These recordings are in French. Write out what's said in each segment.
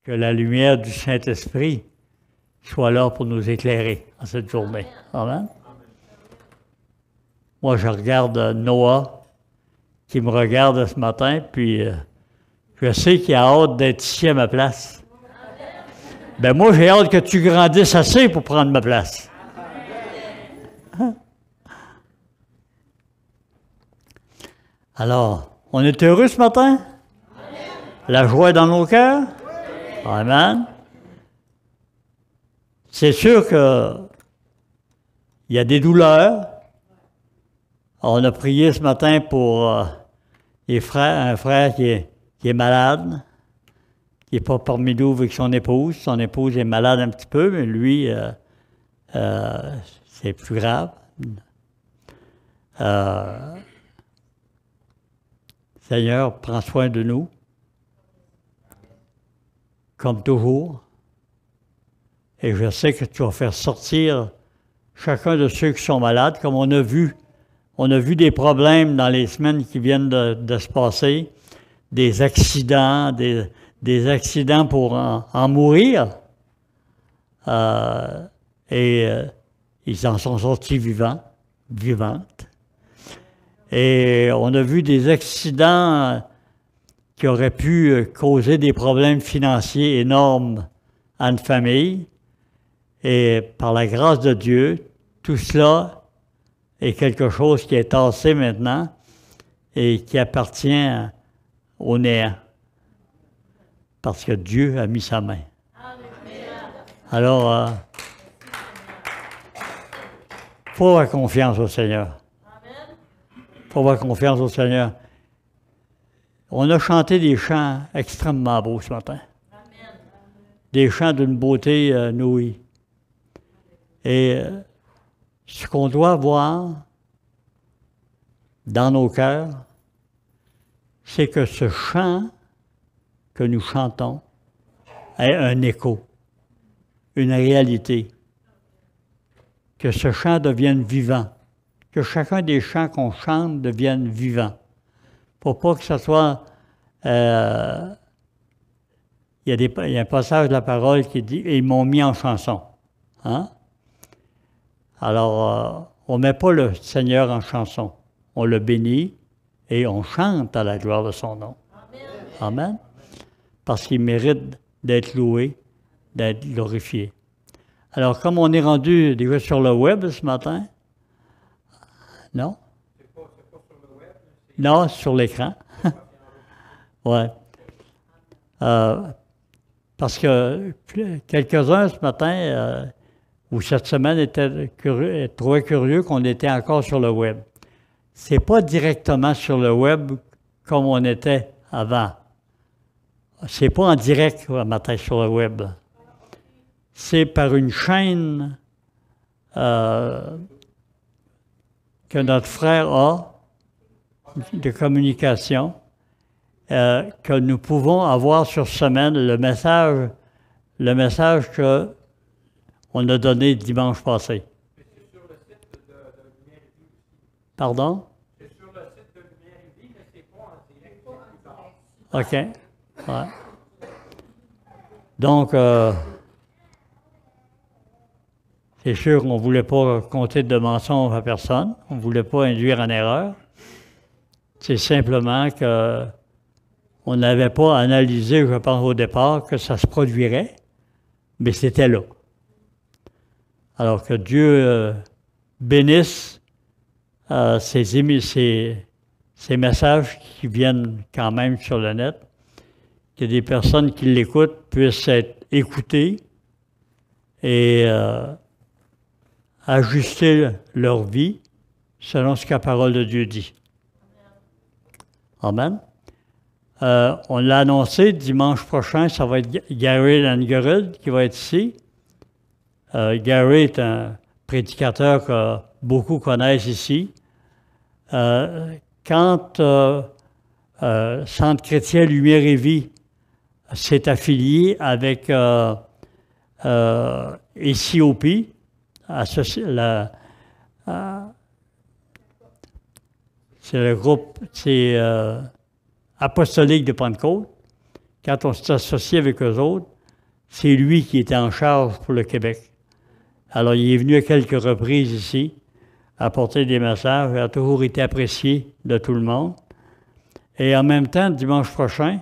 que la lumière du Saint-Esprit soit là pour nous éclairer en cette journée. Amen. Moi, je regarde Noah qui me regarde ce matin, puis je sais qu'il a hâte d'être ici à ma place. Ben moi, j'ai hâte que tu grandisses assez pour prendre ma place. Alors, on est heureux ce matin? La joie est dans nos cœurs? Amen. C'est sûr que il y a des douleurs. On a prié ce matin pour un frère qui est malade, qui n'est pas parmi nous avec son épouse. Son épouse est malade un petit peu, mais lui, c'est plus grave. Seigneur, prends soin de nous, comme toujours. Et je sais que tu vas faire sortir chacun de ceux qui sont malades, comme on a vu. On a vu des problèmes dans les semaines qui viennent de se passer, des accidents, des accidents pour en mourir. Ils en sont sortis vivantes. Et on a vu des accidents qui auraient pu causer des problèmes financiers énormes à une famille. Et par la grâce de Dieu, tout cela est quelque chose qui est tassé maintenant et qui appartient au néant. Parce que Dieu a mis sa main. Alors, il faut avoir confiance au Seigneur. Il faut avoir confiance au Seigneur. On a chanté des chants extrêmement beaux ce matin. Des chants d'une beauté inouïe. Et ce qu'on doit voir dans nos cœurs, c'est que ce chant que nous chantons ait un écho, une réalité. Que ce chant devienne vivant. Que chacun des chants qu'on chante devienne vivant. Pour pas que ce soit... il y a un passage de la parole qui dit « Ils m'ont mis en chanson. » Hein? Alors, on ne met pas le Seigneur en chanson. On le bénit et on chante à la gloire de son nom. Amen. Amen. Parce qu'il mérite d'être loué, d'être glorifié. Alors, comme on est rendu déjà sur le web ce matin, non? C'est pas sur le web? Non, sur l'écran. Oui. Parce que quelques-uns ce matin, ou cette semaine, trouvaient curieux qu'on était encore sur le web. Ce n'est pas directement sur le web comme on était avant. Ce n'est pas en direct le matin sur le web. C'est par une chaîne que notre frère a de communication que nous pouvons avoir sur semaine le message qu'on a donné dimanche passé. C'est sur le site de Lumière et Vie aussi. Pardon? C'est sur le site de Lumière et Vie, mais c'est pas en OK. direct. Ouais. Donc, c'est sûr qu'on ne voulait pas compter de mensonges à personne. On ne voulait pas induire en erreur. C'est simplement qu'on n'avait pas analysé, je pense, au départ, que ça se produirait, mais c'était là. Alors que Dieu bénisse ces messages qui viennent quand même sur le net, que des personnes qui l'écoutent puissent être écoutées et ajuster leur vie selon ce que la parole de Dieu dit. Amen. On l'a annoncé, dimanche prochain, ça va être Gary Langerud qui va être ici. Gary est un prédicateur que beaucoup connaissent ici. Quand Centre chrétien Lumière et Vie s'est affilié avec ECOP, c'est le groupe apostolique de Pentecôte. Quand on s'est associé avec eux autres, c'est lui qui était en charge pour le Québec. Alors, il est venu à quelques reprises ici, apporter des messages, il a toujours été apprécié de tout le monde. Et en même temps, dimanche prochain,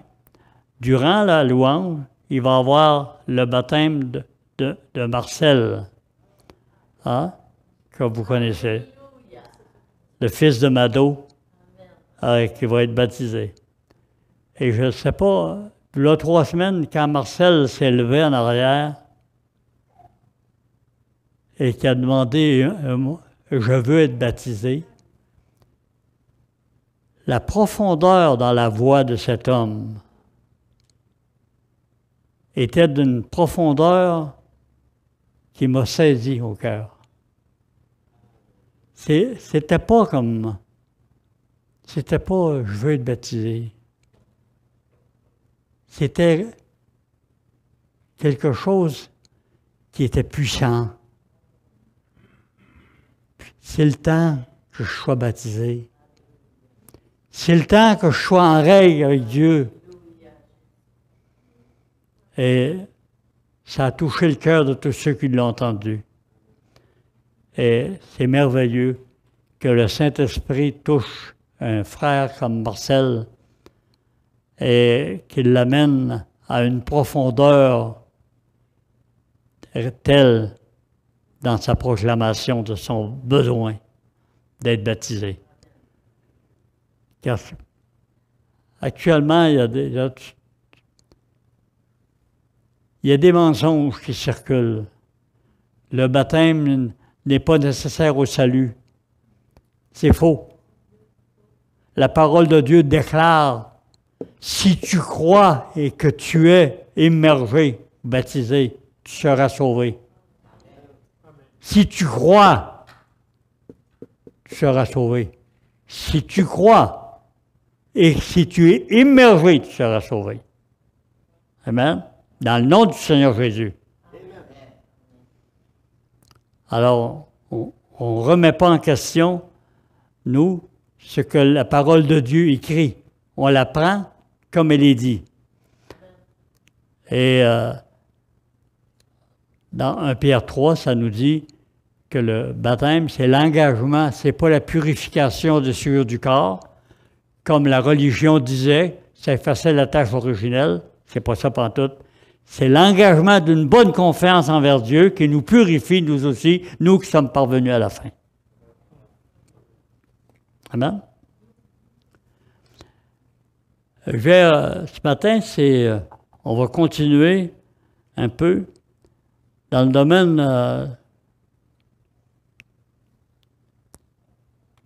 durant la louange, il va y avoir le baptême de Marcel, hein, que vous connaissez, le fils de Mado, qui va être baptisé. Et je ne sais pas, là, 3 semaines, quand Marcel s'est levé en arrière et qui a demandé « Je veux être baptisé », la profondeur dans la voix de cet homme était d'une profondeur qui m'a saisi au cœur. C'était pas comme... C'était pas « je veux être baptisé ». C'était quelque chose qui était puissant. C'est le temps que je sois baptisé. C'est le temps que je sois en règle avec Dieu. Et ça a touché le cœur de tous ceux qui l'ont entendu. Et c'est merveilleux que le Saint-Esprit touche un frère comme Marcel et qu'il l'amène à une profondeur telle dans sa proclamation de son besoin d'être baptisé. Car actuellement, il y a des mensonges qui circulent. Le baptême n'est pas nécessaire au salut. C'est faux. La parole de Dieu déclare, si tu crois et que tu es immergé, baptisé, tu seras sauvé. Si tu crois, tu seras sauvé. Si tu crois et si tu es immergé, tu seras sauvé. Amen. Dans le nom du Seigneur Jésus. Alors, on ne remet pas en question, nous, ce que la parole de Dieu écrit. On la prend comme elle est dit. Et dans 1 Pierre 3, ça nous dit que le baptême, c'est l'engagement, c'est pas la purification de souillure du corps, comme la religion disait, ça effaçait la tâche originelle, c'est pas ça pantoute. C'est l'engagement d'une bonne confiance envers Dieu qui nous purifie, nous aussi, nous qui sommes parvenus à la fin. Amen. Ce matin, on va continuer un peu dans le domaine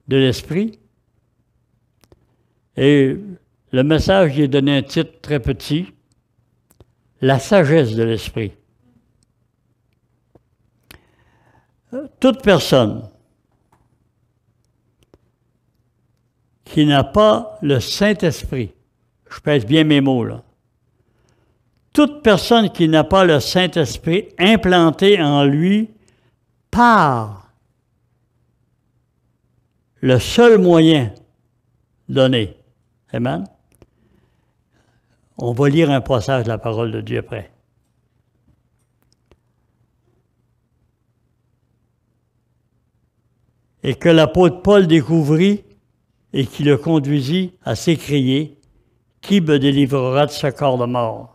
de l'esprit. Et le message, il est donné un titre très petit, la sagesse de l'esprit. Toute personne qui n'a pas le Saint-Esprit, je pèse bien mes mots là, toute personne qui n'a pas le Saint-Esprit implanté en lui par le seul moyen donné. Amen. On va lire un passage de la parole de Dieu après. Et que l'apôtre Paul découvrit et qui le conduisit à s'écrier, « Qui me délivrera de ce corps de mort? »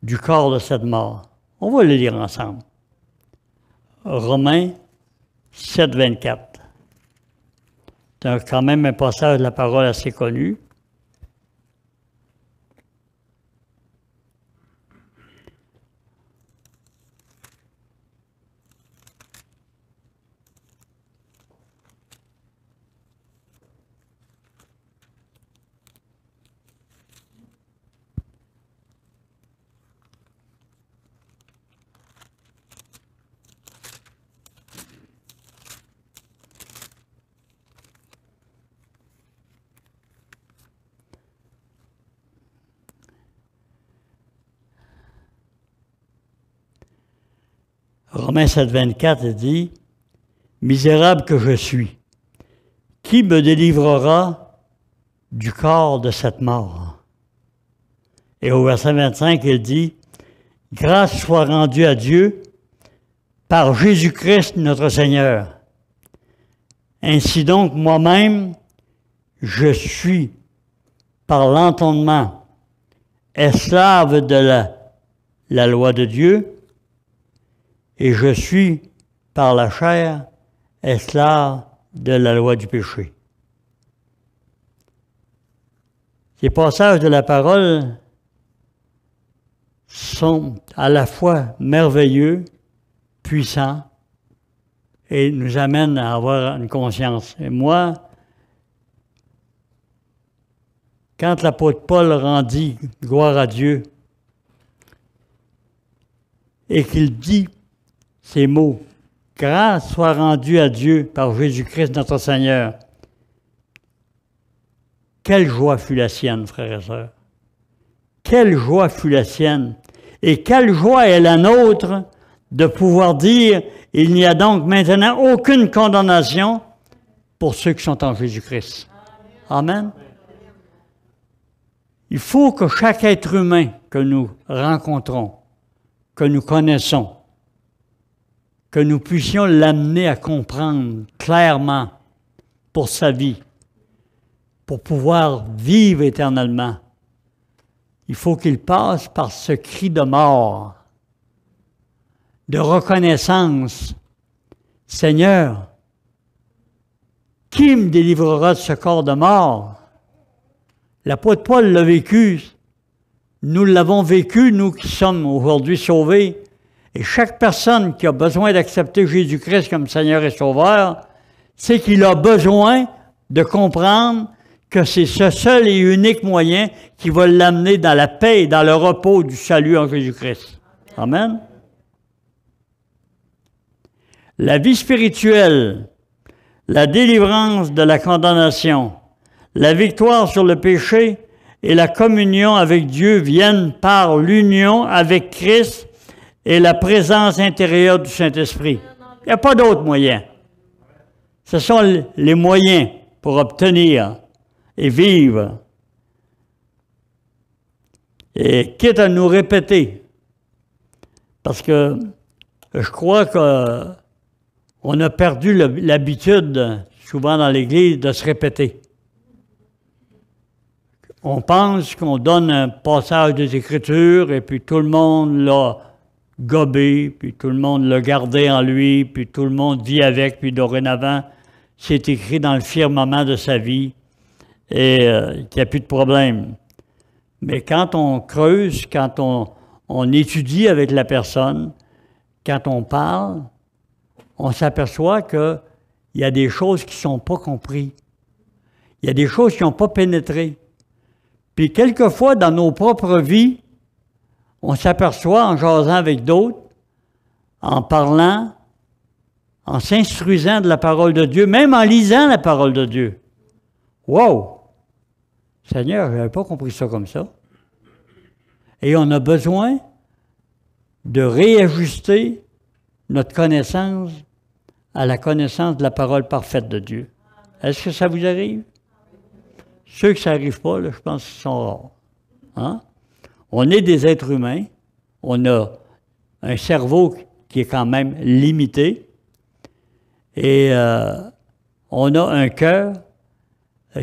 Du corps de cette mort. On va le lire ensemble. Romains 7, 24. C'est quand même un passage de la parole assez connu. Romains 7, 24 dit « Misérable que je suis, qui me délivrera du corps de cette mort? » Et au verset 25, il dit grâce soit rendue à Dieu par Jésus-Christ notre Seigneur. Ainsi donc, moi-même, je suis, par l'entendement, esclave de la loi de Dieu, et je suis, par la chair, esclave de la loi du péché. Ces passages de la parole sont à la fois merveilleux, puissants, et nous amènent à avoir une conscience. Et moi, quand l'apôtre Paul rendit gloire à Dieu et qu'il dit ces mots, « Grâce soit rendue à Dieu par Jésus-Christ notre Seigneur », quelle joie fut la sienne, frères et sœurs! Quelle joie fut la sienne! Et quelle joie est la nôtre de pouvoir dire « Il n'y a donc maintenant aucune condamnation pour ceux qui sont en Jésus-Christ. » Amen. Il faut que chaque être humain que nous rencontrons, que nous connaissons, que nous puissions l'amener à comprendre clairement pour sa vie, pour pouvoir vivre éternellement. Il faut qu'il passe par ce cri de mort, de reconnaissance. Seigneur, qui me délivrera de ce corps de mort? L'apôtre Paul l'a vécu. Nous l'avons vécu, nous qui sommes aujourd'hui sauvés. Et chaque personne qui a besoin d'accepter Jésus-Christ comme Seigneur et Sauveur, c'est qu'il a besoin de comprendre que c'est ce seul et unique moyen qui va l'amener dans la paix et dans le repos du salut en Jésus-Christ. Amen. La vie spirituelle, la délivrance de la condamnation, la victoire sur le péché et la communion avec Dieu viennent par l'union avec Christ et la présence intérieure du Saint-Esprit. Il n'y a pas d'autre moyen. Ce sont les moyens pour obtenir et vivre. Et quitte à nous répéter, parce que je crois qu'on a perdu l'habitude, souvent dans l'Église, de se répéter. On pense qu'on donne un passage des Écritures et puis tout le monde l'a gobé, puis tout le monde l'a gardé en lui, puis tout le monde vit avec, puis dorénavant, c'est écrit dans le firmament de sa vie et qu'il n'y a plus de problème. Mais quand on creuse, quand on étudie avec la personne, quand on parle, on s'aperçoit qu'il y a des choses qui ne sont pas comprises. Il y a des choses qui n'ont pas pénétré. Puis quelquefois, dans nos propres vies, on s'aperçoit en jasant avec d'autres, en parlant, en s'instruisant de la parole de Dieu, même en lisant la parole de Dieu. Wow! Seigneur, je n'avais pas compris ça comme ça. Et on a besoin de réajuster notre connaissance à la connaissance de la parole parfaite de Dieu. Est-ce que ça vous arrive? Ceux que ça n'arrive pas, là, je pense qu'ils sont rares. Hein? On est des êtres humains, on a un cerveau qui est quand même limité, et on a un cœur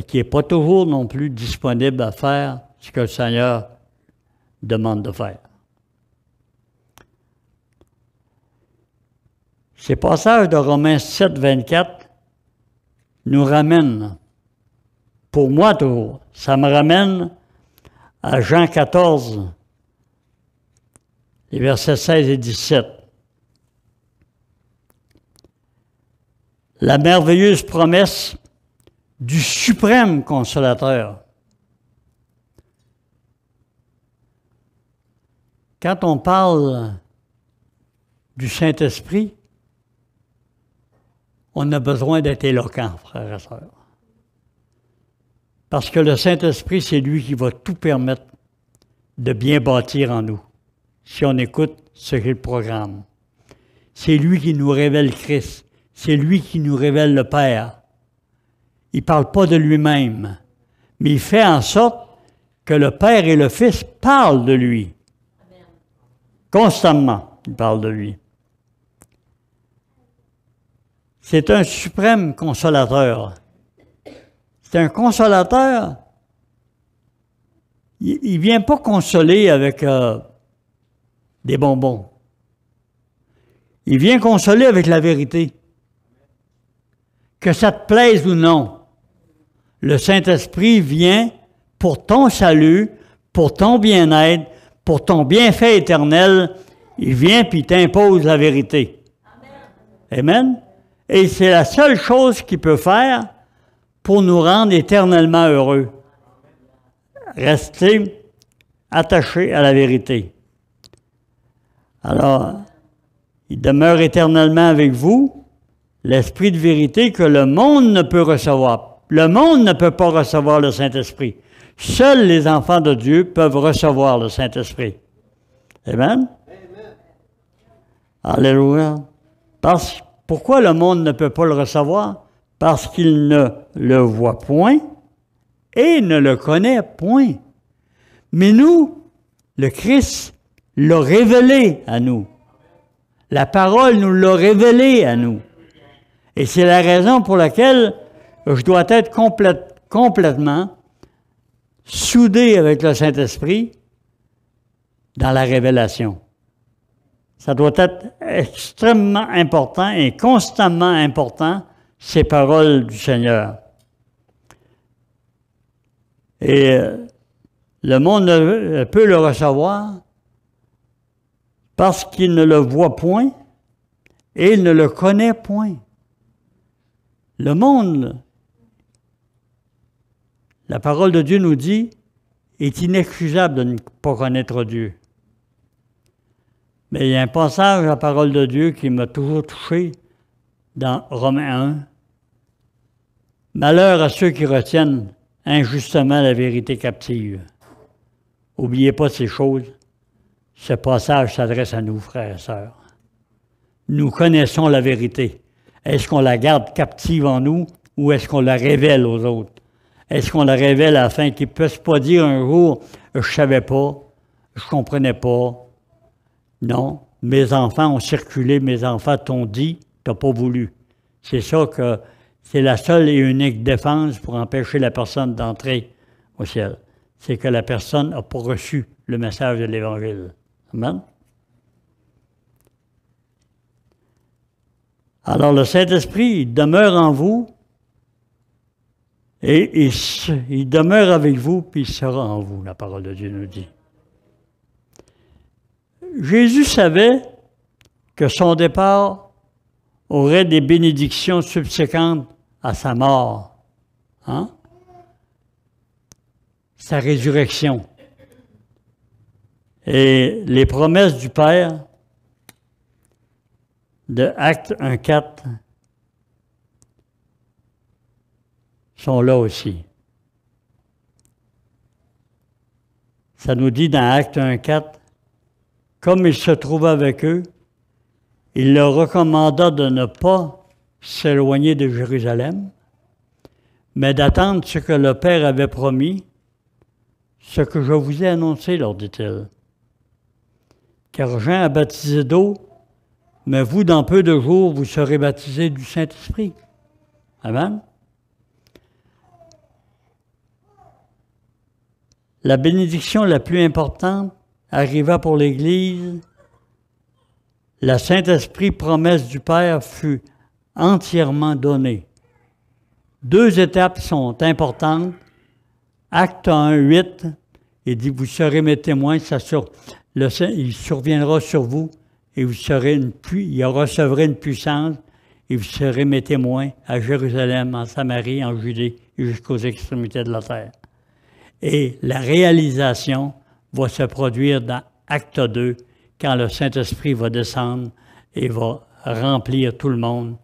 qui n'est pas toujours non plus disponible à faire ce que le Seigneur demande de faire. Ces passages de Romains 7, 24 nous ramènent, pour moi toujours, ça me ramène à Jean 14, les versets 16 et 17. La merveilleuse promesse du suprême consolateur. Quand on parle du Saint-Esprit, on a besoin d'être éloquent, frères et sœurs. Parce que le Saint-Esprit, c'est lui qui va tout permettre de bien bâtir en nous, si on écoute ce qu'il programme. C'est lui qui nous révèle Christ. C'est lui qui nous révèle le Père. Il ne parle pas de lui-même, mais il fait en sorte que le Père et le Fils parlent de lui. Constamment, il parle de lui. C'est un suprême consolateur. C'est un consolateur. Il ne vient pas consoler avec des bonbons. Il vient consoler avec la vérité. Que ça te plaise ou non, le Saint-Esprit vient pour ton salut, pour ton bien-être, pour ton bienfait éternel. Il vient puis il t'impose la vérité. Amen. Et c'est la seule chose qu'il peut faire pour nous rendre éternellement heureux. Rester attachés à la vérité. Alors, il demeure éternellement avec vous, l'Esprit de vérité que le monde ne peut recevoir. Le monde ne peut pas recevoir le Saint-Esprit. Seuls les enfants de Dieu peuvent recevoir le Saint-Esprit. Amen? Alléluia. Pourquoi le monde ne peut pas le recevoir? Parce qu'il ne le voit point et ne le connaît point. Mais nous, le Christ l'a révélé à nous. La parole nous l'a révélé à nous. Et c'est la raison pour laquelle je dois être complètement soudé avec le Saint-Esprit dans la révélation. Ça doit être extrêmement important et constamment important, ces paroles du Seigneur. Et le monde ne peut le recevoir parce qu'il ne le voit point et il ne le connaît point. Le monde, la parole de Dieu nous dit, est inexcusable de ne pas connaître Dieu. Mais il y a un passage de la parole de Dieu qui m'a toujours touché dans Romains 1. Malheur à ceux qui retiennent injustement la vérité captive. N'oubliez pas ces choses. Ce passage s'adresse à nous, frères et sœurs. Nous connaissons la vérité. Est-ce qu'on la garde captive en nous ou est-ce qu'on la révèle aux autres? Est-ce qu'on la révèle afin qu'ils ne puissent pas dire un jour « je ne savais pas, je ne comprenais pas ». Non, mes enfants ont circulé, mes enfants t'ont dit, tu n'as pas voulu. C'est ça que c'est la seule et unique défense pour empêcher la personne d'entrer au ciel. C'est que la personne n'a pas reçu le message de l'Évangile. Amen? Alors le Saint-Esprit, il demeure en vous et il demeure avec vous, puis il sera en vous, la parole de Dieu nous dit. Jésus savait que son départ aurait des bénédictions subséquentes à sa mort, hein? Sa résurrection. Et les promesses du Père de Actes 1.4 sont là aussi. Ça nous dit dans Actes 1.4, comme il se trouvait avec eux, il leur recommanda de ne pas s'éloigner de Jérusalem, mais d'attendre ce que le Père avait promis, ce que je vous ai annoncé, leur dit-il. Car Jean a baptisé d'eau, mais vous, dans peu de jours, vous serez baptisés du Saint-Esprit. Amen. La bénédiction la plus importante arriva pour l'Église. Le Saint-Esprit, promesse du Père, fut entièrement donnée. 2 étapes sont importantes. Acte 1.8, il dit, vous serez mes témoins, il surviendra sur vous, et vous recevrez une puissance, et vous serez mes témoins à Jérusalem, en Samarie, en Judée, et jusqu'aux extrémités de la terre. Et la réalisation va se produire dans Acte 2, quand le Saint-Esprit va descendre et va remplir tout le monde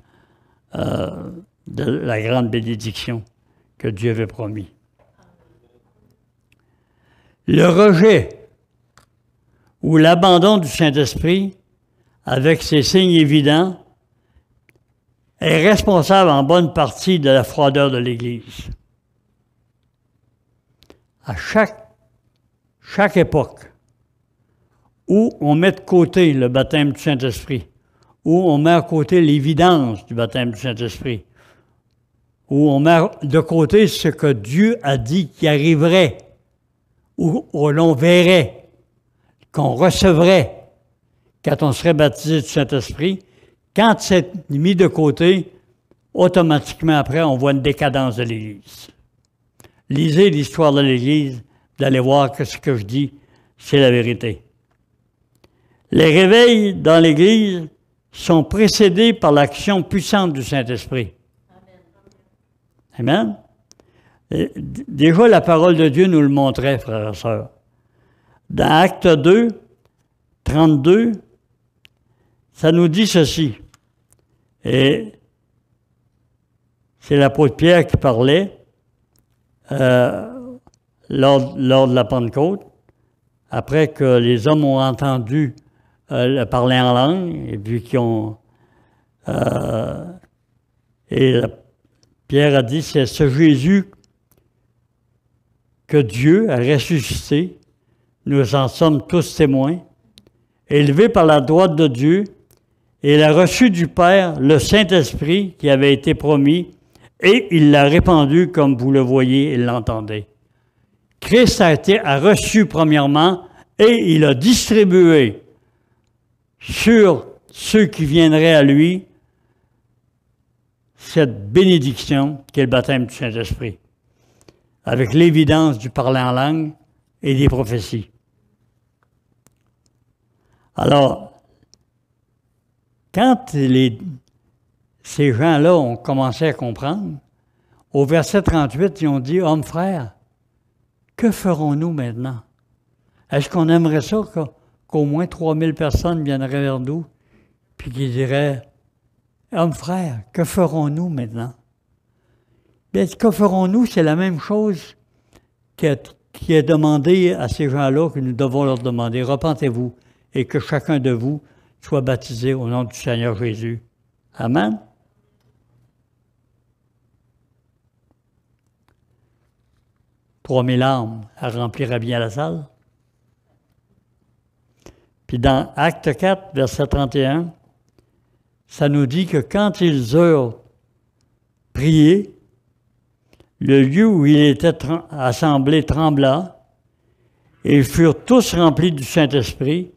de la grande bénédiction que Dieu avait promis. Le rejet ou l'abandon du Saint-Esprit, avec ses signes évidents, est responsable en bonne partie de la froideur de l'Église. À chaque époque où on met de côté le baptême du Saint-Esprit, où on met à côté l'évidence du baptême du Saint-Esprit, où on met de côté ce que Dieu a dit qui arriverait, où l'on verrait, qu'on recevrait quand on serait baptisé du Saint-Esprit. Quand c'est mis de côté, automatiquement après, on voit une décadence de l'Église. Lisez l'histoire de l'Église, vous allez voir que ce que je dis, c'est la vérité. Les réveils dans l'Église sont précédés par l'action puissante du Saint-Esprit. Amen. Et déjà, la parole de Dieu nous le montrait, frères et sœurs. Dans Acte 2, 32, ça nous dit ceci. Et c'est l'apôtre Pierre qui parlait lors de la Pentecôte, après que les hommes ont entendu parler en langue, et puis qu'ils ont... Pierre a dit, c'est ce Jésus que Dieu a ressuscité, nous en sommes tous témoins, élevé par la droite de Dieu, et il a reçu du Père le Saint-Esprit qui avait été promis, et il l'a répandu comme vous le voyez et l'entendez. Christ a reçu premièrement, et il a distribué sur ceux qui viendraient à lui cette bénédiction qui est le baptême du Saint-Esprit, avec l'évidence du parler en langue et des prophéties. Alors, quand ces gens-là ont commencé à comprendre, au verset 38, ils ont dit « Hommes frères, que ferons-nous maintenant? Est-ce qu'on aimerait ça qu'au moins 3000 personnes viendraient vers nous, puis qu'ils diraient « Hommes frères, que ferons-nous maintenant? » Bien, que ferons-nous? C'est la même chose qui est demandé à ces gens-là que nous devons leur demander. Repentez-vous et que chacun de vous soit baptisé au nom du Seigneur Jésus. Amen. « 3000 âmes, elle remplira bien la salle. » Puis dans Acte 4, verset 31, ça nous dit que quand ils eurent prié, le lieu où ils étaient assemblés trembla, et ils furent tous remplis du Saint-Esprit,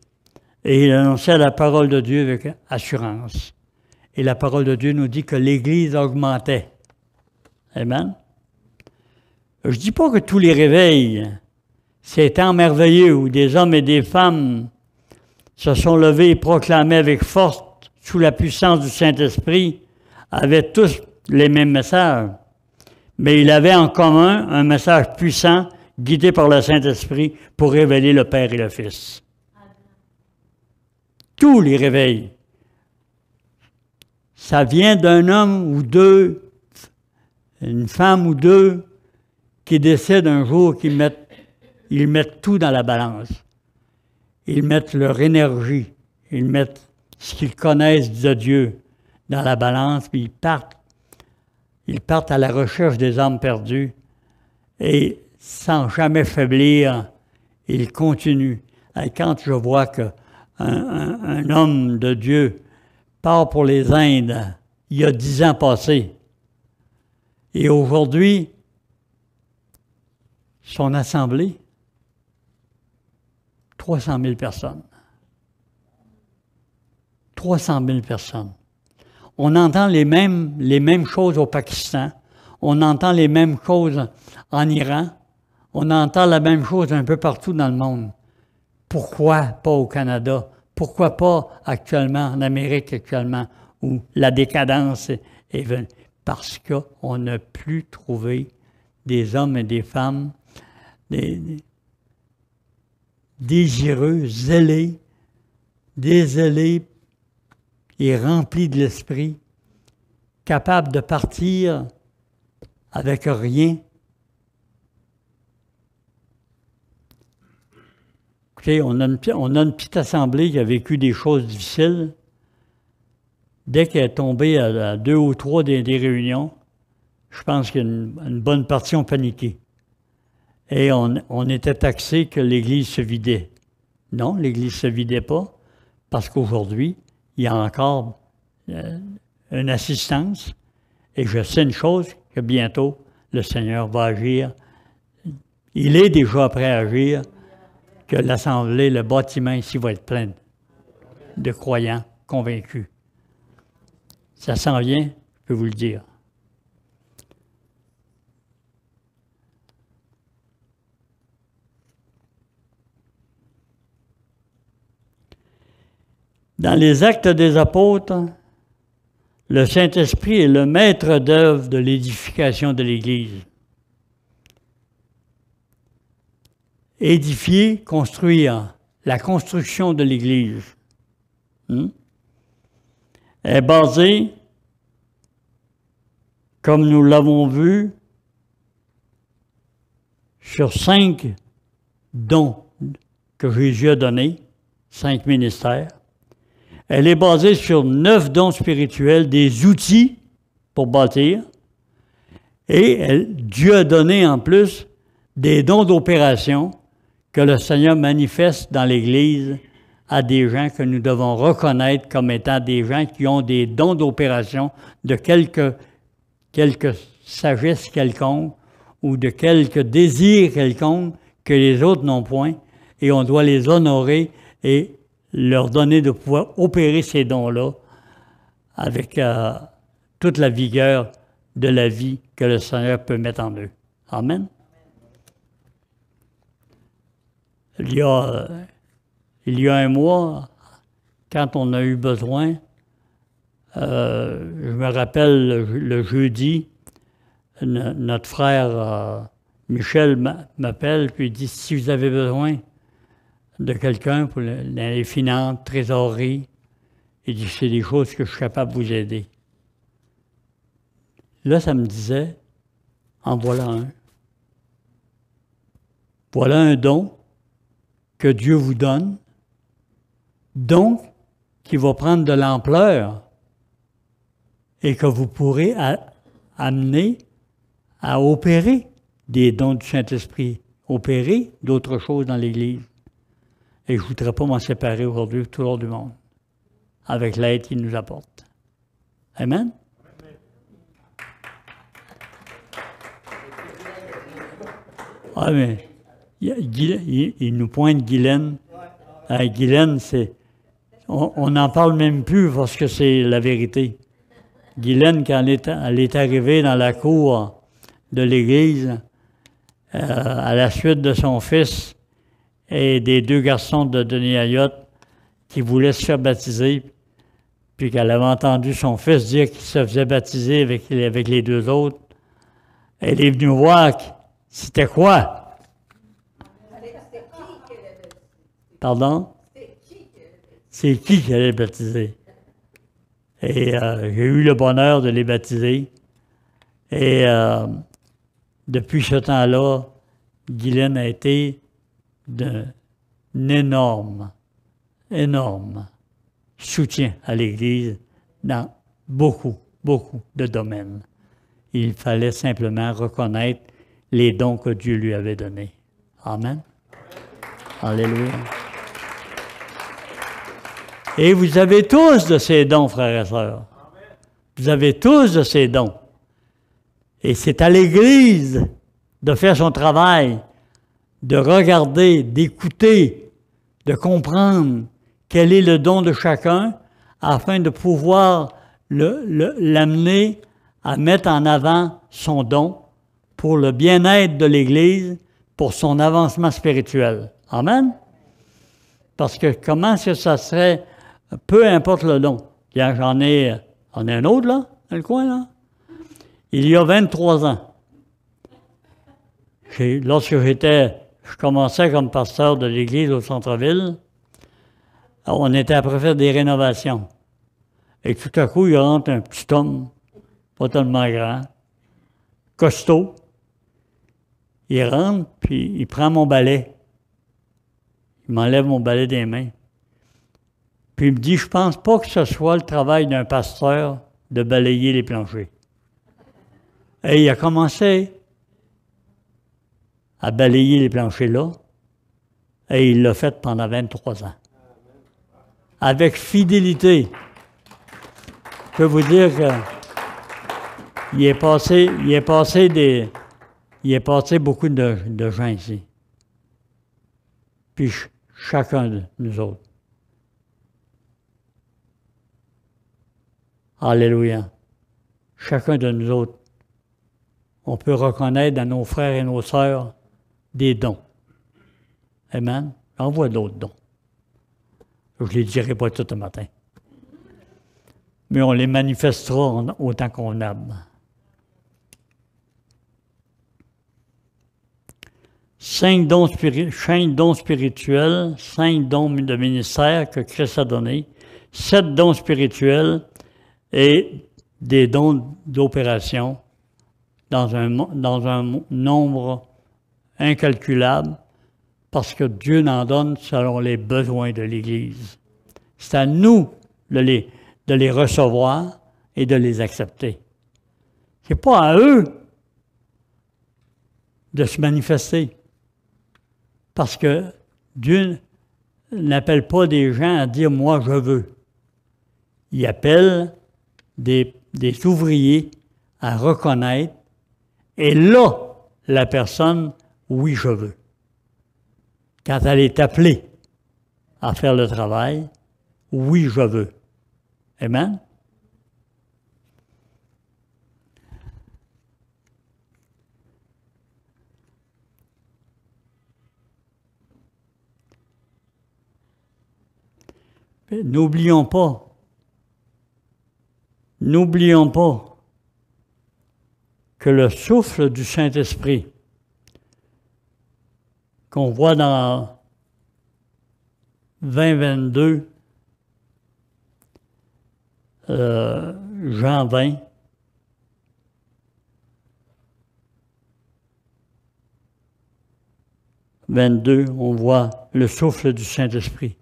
et ils annonçaient la parole de Dieu avec assurance. Et la parole de Dieu nous dit que l'Église augmentait. Amen. Je ne dis pas que tous les réveils s'étaient emmerveillés, où des hommes et des femmes se sont levés et proclamaient avec force, sous la puissance du Saint-Esprit, avaient tous les mêmes messages. Mais ils avaient en commun un message puissant, guidé par le Saint-Esprit, pour révéler le Père et le Fils. Tous les réveils. Ça vient d'un homme ou deux, une femme ou deux, qui décident un jour qu'ils mettent tout dans la balance. Ils mettent leur énergie, ils mettent ce qu'ils connaissent de Dieu dans la balance, puis ils partent à la recherche des âmes perdues, et sans jamais faiblir, ils continuent. Et quand je vois qu'un homme de Dieu part pour les Indes, il y a 10 ans passés, et aujourd'hui, son assemblée, 300 000 personnes. 300 000 personnes. On entend les mêmes choses au Pakistan, on entend les mêmes choses en Iran, on entend la même chose un peu partout dans le monde. Pourquoi pas au Canada? Pourquoi pas actuellement, en Amérique actuellement, où la décadence est venue? Parce qu'on n'a plus trouvé des hommes et des femmes désireux, zélés, désolés et remplis de l'esprit, capables de partir avec rien. Écoutez, on a une petite assemblée qui a vécu des choses difficiles. Dès qu'elle est tombée à 2 ou 3 des réunions, je pense qu'une bonne partie ont paniqué. Et on était taxé que l'Église se vidait. Non, l'Église ne se vidait pas, parce qu'aujourd'hui, il y a encore une assistance. Et je sais une chose, que bientôt, le Seigneur va agir. Il est déjà prêt à agir, que l'Assemblée, le bâtiment ici va être plein de croyants convaincus. Ça s'en vient, je peux vous le dire. Dans les Actes des Apôtres, le Saint-Esprit est le maître d'œuvre de l'édification de l'Église. Édifier, construire, la construction de l'Église est basée, comme nous l'avons vu, sur 5 dons que Jésus a donnés, 5 ministères. Elle est basée sur 9 dons spirituels, des outils pour bâtir. Et Dieu a donné en plus des dons d'opération que le Seigneur manifeste dans l'Église à des gens que nous devons reconnaître comme étant des gens qui ont des dons d'opération de quelque sagesse quelconque ou de quelque désir quelconque que les autres n'ont point. Et on doit les honorer et leur donner de pouvoir opérer ces dons-là avec toute la vigueur de la vie que le Seigneur peut mettre en eux. Amen. Il y a un mois, quand on a eu besoin, je me rappelle le jeudi, notre frère Michel m'appelle puis il dit « Si vous avez besoin de quelqu'un pour les finances, trésorerie, il dit « C'est des choses que je suis capable de vous aider. » Là, ça me disait « En voilà un. Voilà un don que Dieu vous donne, donc qui va prendre de l'ampleur et que vous pourrez amener à opérer des dons du Saint-Esprit, opérer d'autres choses dans l'Église. Et je ne voudrais pas m'en séparer aujourd'hui tout le long du monde, avec l'aide qu'il nous apporte. Amen? Ah, mais il nous pointe Guylaine. Guylaine, on n'en parle même plus parce que c'est la vérité. Guylaine, quand elle est arrivée dans la cour de l'Église, à la suite de son fils et des 2 garçons de Denis Ayotte qui voulaient se faire baptiser, puis qu'elle avait entendu son fils dire qu'il se faisait baptiser avec les 2 autres, elle est venue voir c'était quoi? Pardon? C'est qui allait baptiser? Et j'ai eu le bonheur de les baptiser. Et depuis ce temps-là, Guylaine a été d'un énorme soutien à l'Église dans beaucoup de domaines. Il fallait simplement reconnaître les dons que Dieu lui avait donnés. Amen. Alléluia. Et vous avez tous de ces dons, frères et sœurs. Vous avez tous de ces dons. Et c'est à l'Église de faire son travail, de regarder, d'écouter, de comprendre quel est le don de chacun, afin de pouvoir l'amener à mettre en avant son don pour le bien-être de l'Église, pour son avancement spirituel. Amen? Parce que comment est-ce que ça serait, peu importe le don. J'en ai un autre, là, dans le coin, là. Il y a 23 ans, lorsque je commençais comme pasteur de l'Église au centre-ville, on était après faire des rénovations. Et tout à coup, il rentre un petit homme, pas tellement grand, costaud. Il rentre, puis il prend mon balai. Il m'enlève mon balai des mains. Puis il me dit, je pense pas que ce soit le travail d'un pasteur de balayer les planchers. Et il a commencé à balayer les planchers là. Et il l'a fait pendant 23 ans. Avec fidélité. Je peux vous dire qu'il est passé beaucoup de gens ici. Puis chacun de nous autres. Alléluia. Chacun de nous autres, on peut reconnaître dans nos frères et nos sœurs des dons. Amen. J'en vois d'autres dons. Je ne les dirai pas tout le matin. Mais on les manifestera autant qu'on aime. 5 dons spirituels, 5 dons de ministère que Christ a donnés, 7 dons spirituels et des dons d'opération dans un nombre incalculable parce que Dieu n'en donne selon les besoins de l'Église. C'est à nous de les recevoir et de les accepter. Ce n'est pas à eux de se manifester. Parce que Dieu n'appelle pas des gens à dire « moi, je veux ». Il appelle des ouvriers à reconnaître et là, la personne « oui, je veux ». Quand elle est appelée à faire le travail, « oui, je veux ». Amen? N'oublions pas que le souffle du Saint-Esprit qu'on voit dans 20-22, Jean 20, on voit le souffle du Saint-Esprit.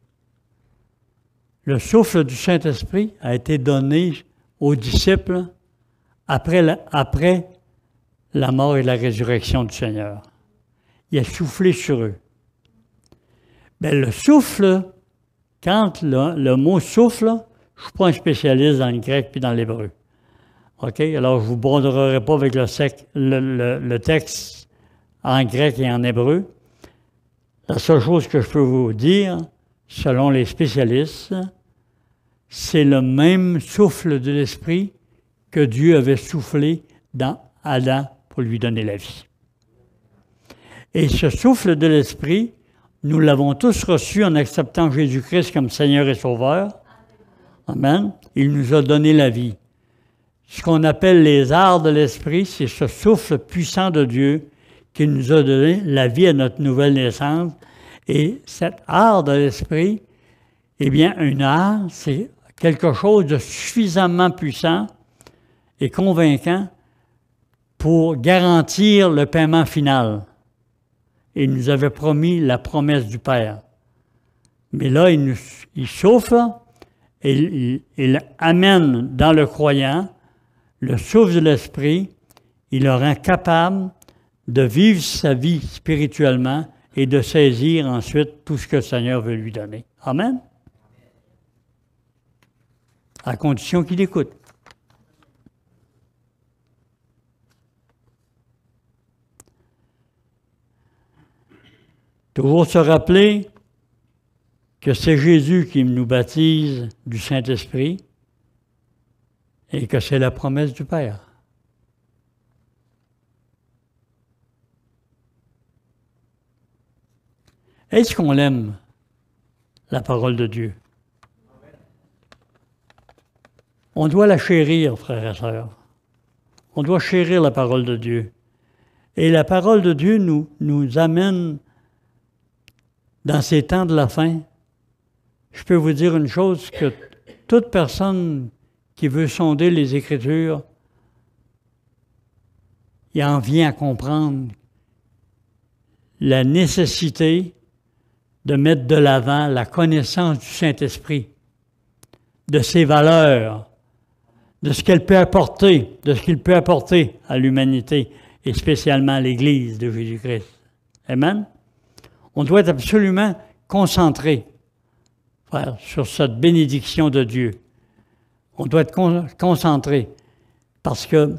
Le souffle du Saint-Esprit a été donné aux disciples après la mort et la résurrection du Seigneur. Il a soufflé sur eux. Mais le souffle, quand le mot souffle, je ne suis pas un spécialiste dans le grec puis dans l'hébreu. OK? Alors, je ne vous borderai pas avec le texte en grec et en hébreu. La seule chose que je peux vous dire, selon les spécialistes, c'est le même souffle de l'Esprit que Dieu avait soufflé dans Adam pour lui donner la vie. Et ce souffle de l'Esprit, nous l'avons tous reçu en acceptant Jésus-Christ comme Seigneur et Sauveur. Amen. Il nous a donné la vie. Ce qu'on appelle les arts de l'Esprit, c'est ce souffle puissant de Dieu qui nous a donné la vie à notre nouvelle naissance. Et cet art de l'Esprit, eh bien, une art, c'est quelque chose de suffisamment puissant et convaincant pour garantir le paiement final. Il nous avait promis la promesse du Père. Mais là, il souffle et il amène dans le croyant le souffle de l'Esprit. Il le rend capable de vivre sa vie spirituellement et de saisir ensuite tout ce que le Seigneur veut lui donner. Amen? À condition qu'il écoute. Toujours se rappeler que c'est Jésus qui nous baptise du Saint-Esprit et que c'est la promesse du Père. Est-ce qu'on l'aime, la parole de Dieu? On doit la chérir, frères et sœurs. On doit chérir la parole de Dieu. Et la parole de Dieu nous amène dans ces temps de la fin. Je peux vous dire une chose, que toute personne qui veut sonder les Écritures, il en vient à comprendre la nécessité de mettre de l'avant la connaissance du Saint-Esprit, de ses valeurs, de ce qu'elle peut apporter, de ce qu'il peut apporter à l'humanité, et spécialement à l'Église de Jésus-Christ. Amen? On doit être absolument concentré, frère, sur cette bénédiction de Dieu. On doit être concentré. Parce que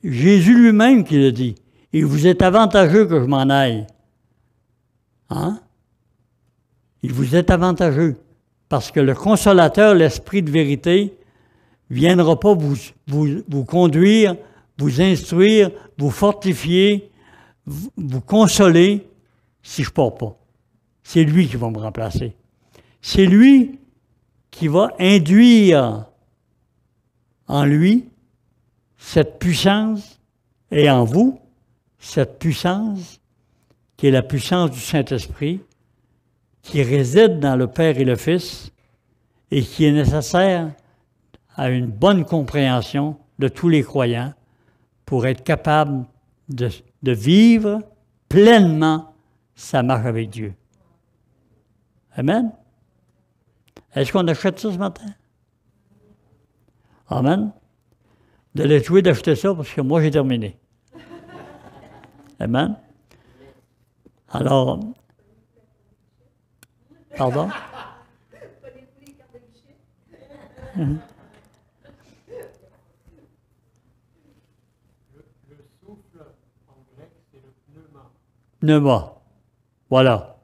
Jésus lui-même qui le dit. Il vous est avantageux que je m'en aille. Hein? Il vous est avantageux. Parce que le consolateur, l'Esprit de vérité, ne viendra pas vous conduire, vous instruire, vous fortifier, vous consoler si je ne pars pas. C'est lui qui va me remplacer. C'est lui qui va induire en lui cette puissance et en vous cette puissance qui est la puissance du Saint-Esprit qui réside dans le Père et le Fils et qui est nécessaire à une bonne compréhension de tous les croyants pour être capable de vivre pleinement sa marche avec Dieu. Amen? Est-ce qu'on achète ça ce matin? Amen? De les jouer d'acheter ça parce que moi j'ai terminé. Amen? Alors, pardon? Le souffle en grec, c'est le pneuma. Pneuma. Voilà.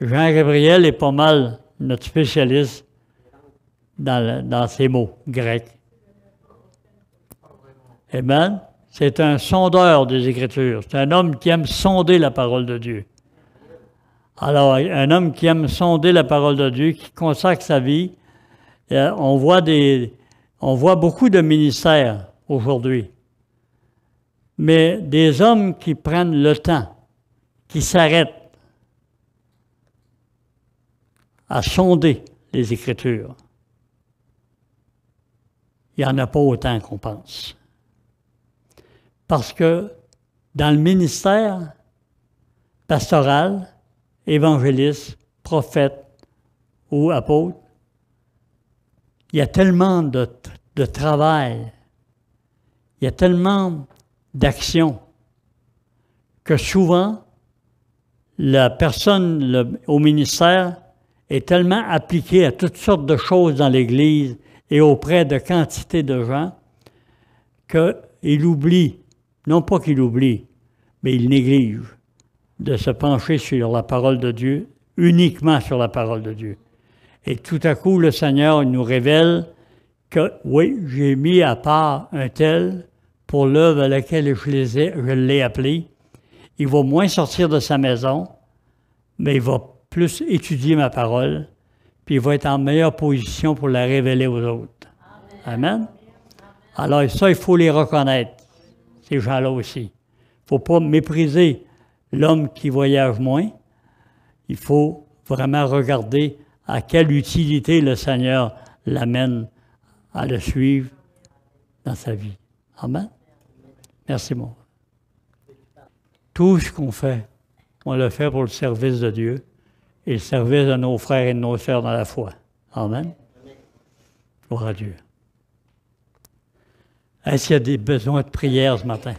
Jean-Gabriel est pas mal notre spécialiste dans ces mots grecs. Amen. C'est un sondeur des Écritures. C'est un homme qui aime sonder la parole de Dieu. Alors, un homme qui aime sonder la parole de Dieu, qui consacre sa vie, on voit beaucoup de ministères aujourd'hui. Mais des hommes qui prennent le temps, qui s'arrêtent à sonder les Écritures, il n'y en a pas autant qu'on pense. Parce que dans le ministère pastoral, évangéliste, prophète ou apôtre, il y a tellement de travail, il y a tellement d'action que souvent, la personne au ministère est tellement appliquée à toutes sortes de choses dans l'Église et auprès de quantité de gens qu'il oublie, non pas qu'il oublie, mais il néglige de se pencher sur la parole de Dieu, uniquement sur la parole de Dieu. Et tout à coup, le Seigneur nous révèle que, oui, j'ai mis à part un tel pour l'œuvre à laquelle je l'ai appelé. Il va moins sortir de sa maison, mais il va plus étudier ma parole, puis il va être en meilleure position pour la révéler aux autres. Amen? Alors ça, il faut les reconnaître, ces gens-là aussi. Il ne faut pas mépriser l'homme qui voyage moins. Il faut vraiment regarder à quelle utilité le Seigneur l'amène à le suivre dans sa vie. Amen? Merci, mon. Tout ce qu'on fait, on le fait pour le service de Dieu et le service de nos frères et de nos sœurs dans la foi. Amen? Gloire à Dieu. Est-ce qu'il y a des besoins de prière ce matin?